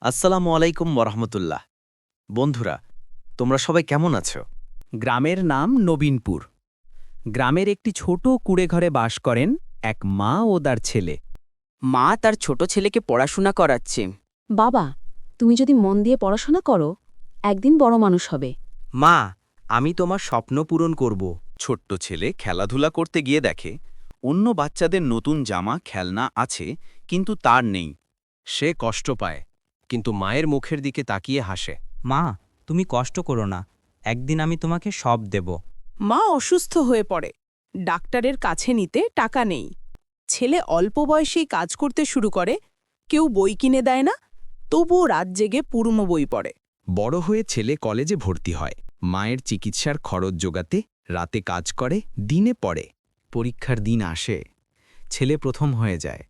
আসসালামু আলাইকুম ওরহমতুল্লাহ। বন্ধুরা, তোমরা সবাই কেমন আছো? গ্রামের নাম নবীনপুর। গ্রামের একটি ছোট কুঁড়েঘরে বাস করেন এক মা ও তার ছেলে। মা তার ছোট ছেলেকে পড়াশোনা করাচ্ছে। বাবা, তুমি যদি মন দিয়ে পড়াশোনা করো, একদিন বড় মানুষ হবে। মা, আমি তোমার স্বপ্ন পূরণ করব। ছোট্ট ছেলে খেলাধুলা করতে গিয়ে দেখে অন্য বাচ্চাদের নতুন জামা খেলনা আছে, কিন্তু তার নেই। সে কষ্ট পায়, কিন্তু মায়ের মুখের দিকে তাকিয়ে হাসে। মা, তুমি কষ্ট করো না, একদিন আমি তোমাকে সব দেব। মা অসুস্থ হয়ে পড়ে, ডাক্তারের কাছে নিতে টাকা নেই। ছেলে অল্প বয়সেই কাজ করতে শুরু করে, কেউ বই কিনে দেয় না, তবুও রাত জেগে পুরনো বই পড়ে। বড় হয়ে ছেলে কলেজে ভর্তি হয়, মায়ের চিকিৎসার খরচ জোগাতে রাতে কাজ করে, দিনে পড়ে। পরীক্ষার দিন আসে, ছেলে প্রথম হয়ে যায়।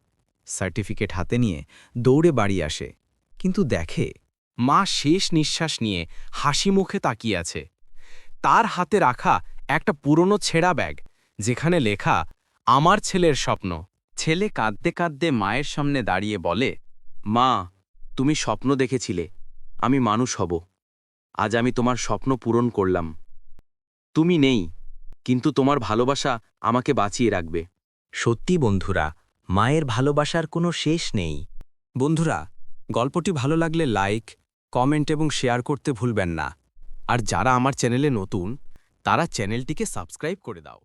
সার্টিফিকেট হাতে নিয়ে দৌড়ে বাড়ি আসে, কিন্তু দেখে মা শেষ নিঃশ্বাস নিয়ে হাসি মুখে তাকিয়ে আছে। তার হাতে রাখা একটা পুরনো ছেঁড়া ব্যাগ, যেখানে লেখা আমার ছেলের স্বপ্ন। ছেলে কাঁদতে কাঁদতে মায়ের সামনে দাঁড়িয়ে বলে, মা, তুমি স্বপ্ন দেখেছিলে আমি মানুষ হব। আজ আমি তোমার স্বপ্ন পূরণ করলাম। তুমি নেই, কিন্তু তোমার ভালোবাসা আমাকে বাঁচিয়ে রাখবে। সত্যি বন্ধুরা, মায়ের ভালোবাসার কোনো শেষ নেই। বন্ধুরা, গল্পটি ভালো লাগলে লাইক, কমেন্ট এবং শেয়ার করতে ভুলবেন না। আর যারা আমার চ্যানেলে নতুন, তারা চ্যানেলটিকে সাবস্ক্রাইব করে দাও।